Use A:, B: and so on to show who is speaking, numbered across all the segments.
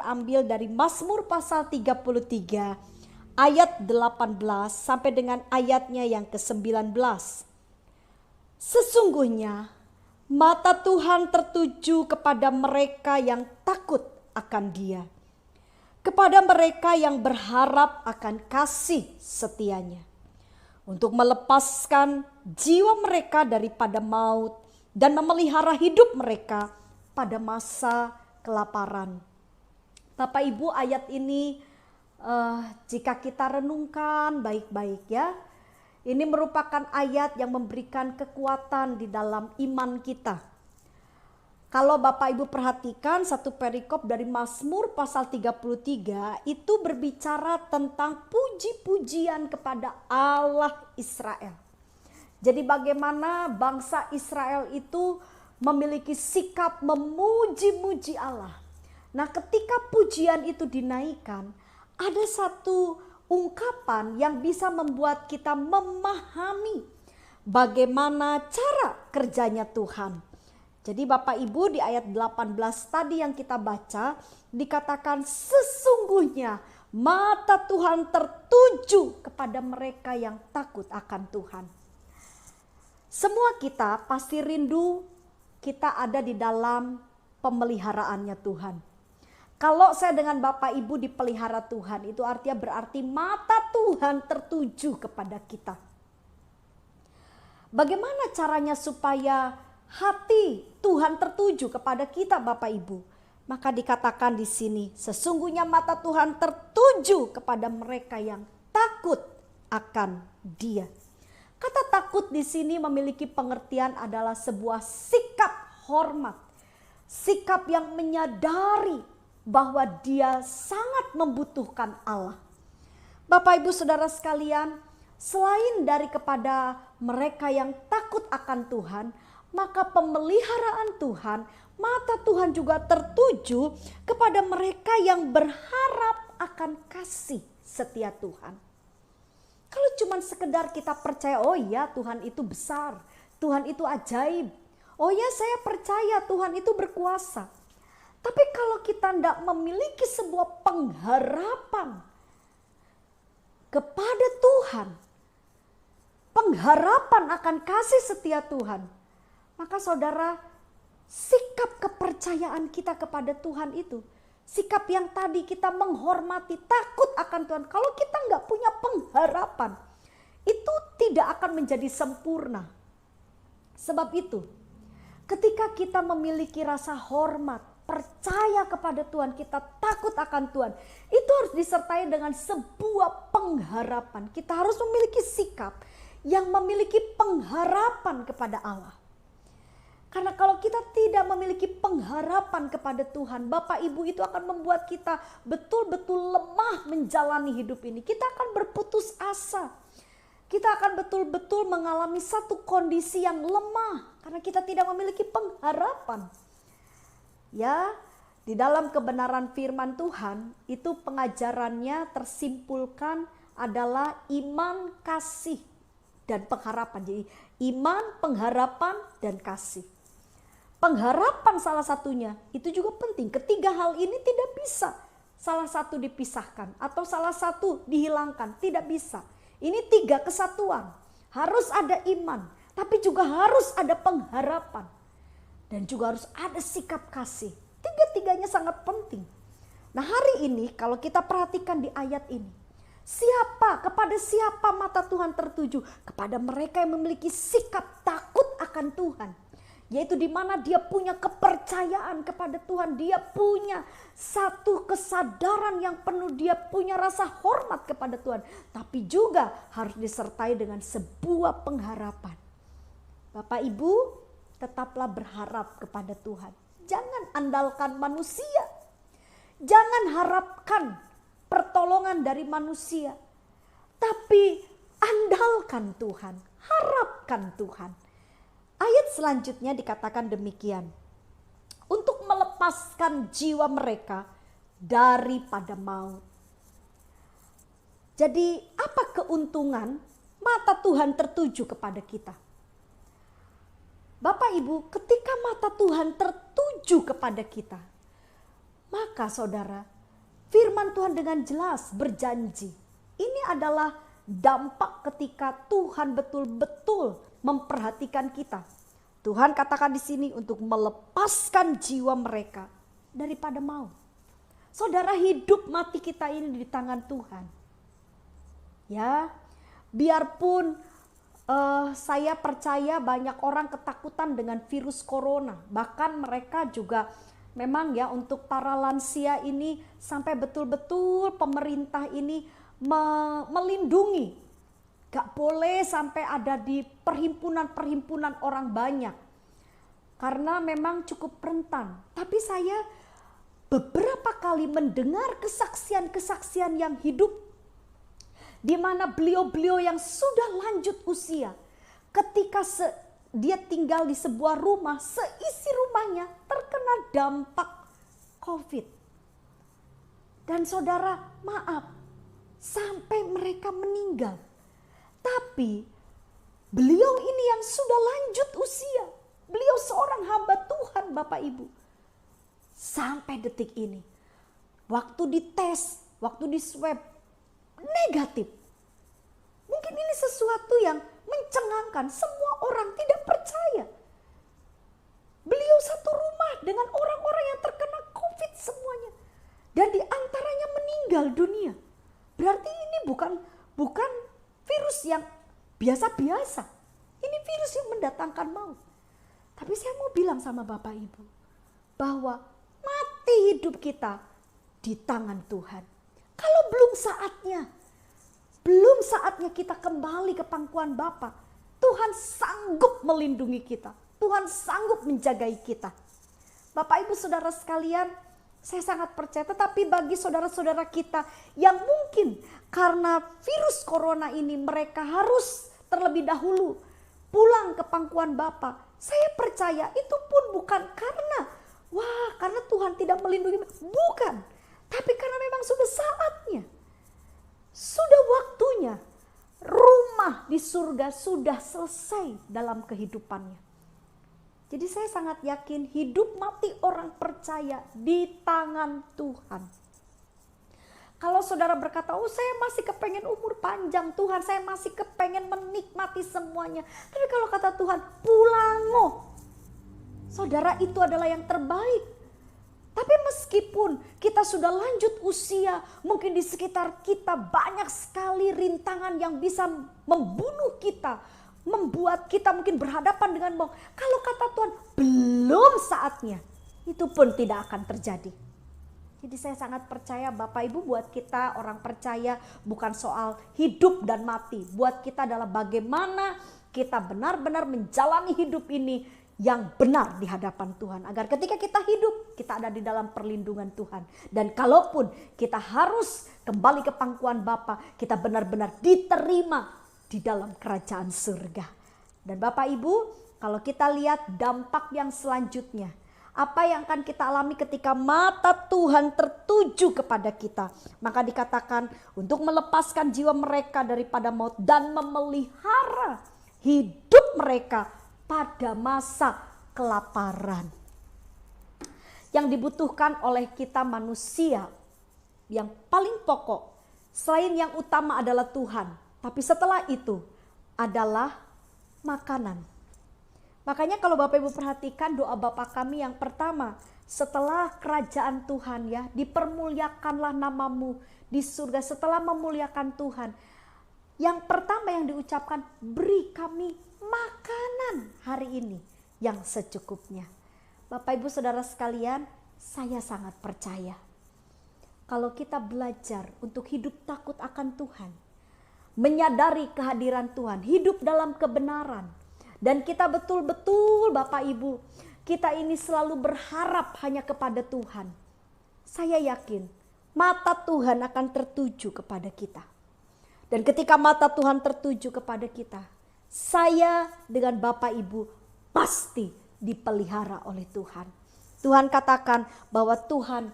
A: ambil dari Mazmur pasal 33 ayat 18 sampai dengan ayatnya yang ke-19. Sesungguhnya mata Tuhan tertuju kepada mereka yang takut akan Dia, kepada mereka yang berharap akan kasih setianya, untuk melepaskan jiwa mereka daripada maut dan memelihara hidup mereka pada masa kelaparan. Bapak Ibu, ayat ini jika kita renungkan baik-baik ya, ini merupakan ayat yang memberikan kekuatan di dalam iman kita. Kalau Bapak Ibu perhatikan satu perikop dari Mazmur pasal 33 itu berbicara tentang puji-pujian kepada Allah Israel. Jadi bagaimana bangsa Israel itu memiliki sikap memuji-muji Allah. Nah, ketika pujian itu dinaikkan, ada satu ungkapan yang bisa membuat kita memahami bagaimana cara kerjanya Tuhan. Jadi Bapak Ibu, di ayat 18 tadi yang kita baca dikatakan sesungguhnya mata Tuhan tertuju kepada mereka yang takut akan Tuhan. Semua kita pasti rindu kita ada di dalam pemeliharaannya Tuhan. Kalau saya dengan Bapak Ibu dipelihara Tuhan, itu artinya berarti mata Tuhan tertuju kepada kita. Bagaimana caranya supaya hati Tuhan tertuju kepada kita Bapak Ibu? Maka dikatakan di sini, sesungguhnya mata Tuhan tertuju kepada mereka yang takut akan Dia. Kata takut di sini memiliki pengertian adalah sebuah sikap hormat, sikap yang menyadari bahwa dia sangat membutuhkan Allah. Bapak Ibu Saudara sekalian, selain dari kepada mereka yang takut akan Tuhan, maka pemeliharaan Tuhan, mata Tuhan juga tertuju kepada mereka yang berharap akan kasih setia Tuhan. Kalau cuma sekedar kita percaya, oh iya Tuhan itu besar, Tuhan itu ajaib, oh ya saya percaya Tuhan itu berkuasa. Tapi kalau kita tidak memiliki sebuah pengharapan kepada Tuhan, pengharapan akan kasih setia Tuhan, maka saudara, sikap kepercayaan kita kepada Tuhan itu, sikap yang tadi kita menghormati, takut akan Tuhan, kalau kita nggak punya pengharapan, itu tidak akan menjadi sempurna. Sebab itu, ketika kita memiliki rasa hormat, percaya kepada Tuhan, kita takut akan Tuhan, itu harus disertai dengan sebuah pengharapan. Kita harus memiliki sikap yang memiliki pengharapan kepada Allah. Karena kalau kita tidak memiliki pengharapan kepada Tuhan, Bapak Ibu, itu akan membuat kita betul-betul lemah menjalani hidup ini. Kita akan berputus asa. Kita akan betul-betul mengalami satu kondisi yang lemah karena kita tidak memiliki pengharapan. Ya, di dalam kebenaran firman Tuhan itu pengajarannya tersimpulkan adalah iman, kasih, dan pengharapan. Jadi iman, pengharapan, dan kasih. Pengharapan salah satunya itu juga penting. Ketiga hal ini tidak bisa salah satu dipisahkan atau salah satu dihilangkan. Tidak bisa. Ini tiga kesatuan. Harus ada iman, tapi juga harus ada pengharapan. Dan juga harus ada sikap kasih. Tiga-tiganya sangat penting. Nah, hari ini kalau kita perhatikan di ayat ini, kepada siapa mata Tuhan tertuju? Kepada mereka yang memiliki sikap takut akan Tuhan. Yaitu di mana dia punya kepercayaan kepada Tuhan. Dia punya satu kesadaran yang penuh. Dia punya rasa hormat kepada Tuhan. Tapi juga harus disertai dengan sebuah pengharapan. Bapak Ibu, tetaplah berharap kepada Tuhan. Jangan andalkan manusia. Jangan harapkan pertolongan dari manusia. Tapi andalkan Tuhan. Harapkan Tuhan. Ayat selanjutnya dikatakan demikian. Untuk melepaskan jiwa mereka daripada maut. Jadi apa keuntungan mata Tuhan tertuju kepada kita? Bapak Ibu, ketika mata Tuhan tertuju kepada kita, maka saudara, Firman Tuhan dengan jelas berjanji. Ini adalah dampak ketika Tuhan betul-betul memperhatikan kita. Tuhan katakan di sini untuk melepaskan jiwa mereka daripada maut. Saudara, hidup mati kita ini di tangan Tuhan. Ya, biarpun saya percaya banyak orang ketakutan dengan virus corona. Bahkan mereka juga memang ya untuk para lansia ini sampai betul-betul pemerintah ini melindungi. Gak boleh sampai ada di perhimpunan-perhimpunan orang banyak. Karena memang cukup rentan. Tapi saya beberapa kali mendengar kesaksian-kesaksian yang hidup. Di mana beliau-beliau yang sudah lanjut usia. Ketika dia tinggal di sebuah rumah, seisi rumahnya terkena dampak COVID. Dan saudara, maaf, sampai mereka meninggal. Tapi beliau ini yang sudah lanjut usia, beliau seorang hamba Tuhan Bapak Ibu. Sampai detik ini, waktu dites, waktu di swab, negatif. Mungkin ini sesuatu yang mencengangkan, semua orang tidak percaya. Beliau satu rumah dengan orang-orang yang terkena COVID semuanya. Dan di antaranya meninggal dunia. Berarti ini bukan virus yang biasa-biasa. Ini virus yang mendatangkan maut. Tapi saya mau bilang sama Bapak Ibu, bahwa mati hidup kita di tangan Tuhan. Kalau belum saatnya kita kembali ke pangkuan Bapa, Tuhan sanggup melindungi kita. Tuhan sanggup menjagai kita. Bapak Ibu Saudara sekalian, saya sangat percaya. Tetapi bagi saudara-saudara kita yang mungkin karena virus corona ini mereka harus terlebih dahulu pulang ke pangkuan Bapa. Saya percaya itu pun bukan karena Tuhan tidak melindungi. Bukan. Tapi karena memang sudah saatnya. Sudah waktunya. Rumah di surga sudah selesai dalam kehidupannya. Jadi saya sangat yakin hidup mati orang percaya di tangan Tuhan. Kalau saudara berkata, saya masih kepengen umur panjang Tuhan, saya masih kepengen menikmati semuanya. Tapi kalau kata Tuhan, pulang. Saudara, itu adalah yang terbaik. Tapi meskipun kita sudah lanjut usia, mungkin di sekitar kita banyak sekali rintangan yang bisa membunuh kita, membuat kita mungkin berhadapan dengan maut. Kalau kata Tuhan, belum saatnya, itu pun tidak akan terjadi. Jadi saya sangat percaya Bapak Ibu, buat kita orang percaya bukan soal hidup dan mati. Buat kita adalah bagaimana kita benar-benar menjalani hidup ini yang benar di hadapan Tuhan. Agar ketika kita hidup, kita ada di dalam perlindungan Tuhan. Dan kalaupun kita harus kembali ke pangkuan Bapa, kita benar-benar diterima di dalam kerajaan surga. Dan Bapak Ibu, kalau kita lihat dampak yang selanjutnya, apa yang akan kita alami ketika mata Tuhan tertuju kepada kita. Maka dikatakan untuk melepaskan jiwa mereka daripada maut dan memelihara hidup mereka pada masa kelaparan. Yang dibutuhkan oleh kita manusia yang paling pokok, selain yang utama adalah Tuhan, tapi setelah itu adalah makanan. Makanya kalau Bapak Ibu perhatikan doa Bapa kami yang pertama, setelah kerajaan Tuhan ya, dipermuliakanlah namamu di surga. Setelah memuliakan Tuhan, yang pertama yang diucapkan, beri kami makanan hari ini yang secukupnya. Bapak Ibu Saudara sekalian, saya sangat percaya kalau kita belajar untuk hidup takut akan Tuhan, menyadari kehadiran Tuhan, hidup dalam kebenaran, dan kita betul-betul Bapak Ibu, kita ini selalu berharap hanya kepada Tuhan. Saya yakin mata Tuhan akan tertuju kepada kita. Dan ketika mata Tuhan tertuju kepada kita, saya dengan Bapak Ibu pasti dipelihara oleh Tuhan. Tuhan katakan bahwa Tuhan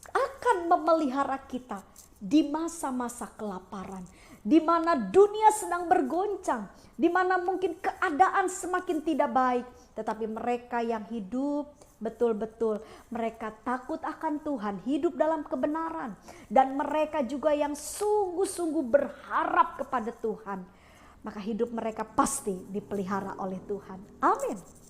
A: akan memelihara kita di masa-masa kelaparan, di mana dunia sedang bergoncang, di mana mungkin keadaan semakin tidak baik, tetapi mereka yang hidup betul-betul mereka takut akan Tuhan, hidup dalam kebenaran, dan mereka juga yang sungguh-sungguh berharap kepada Tuhan, maka hidup mereka pasti dipelihara oleh Tuhan. Amin.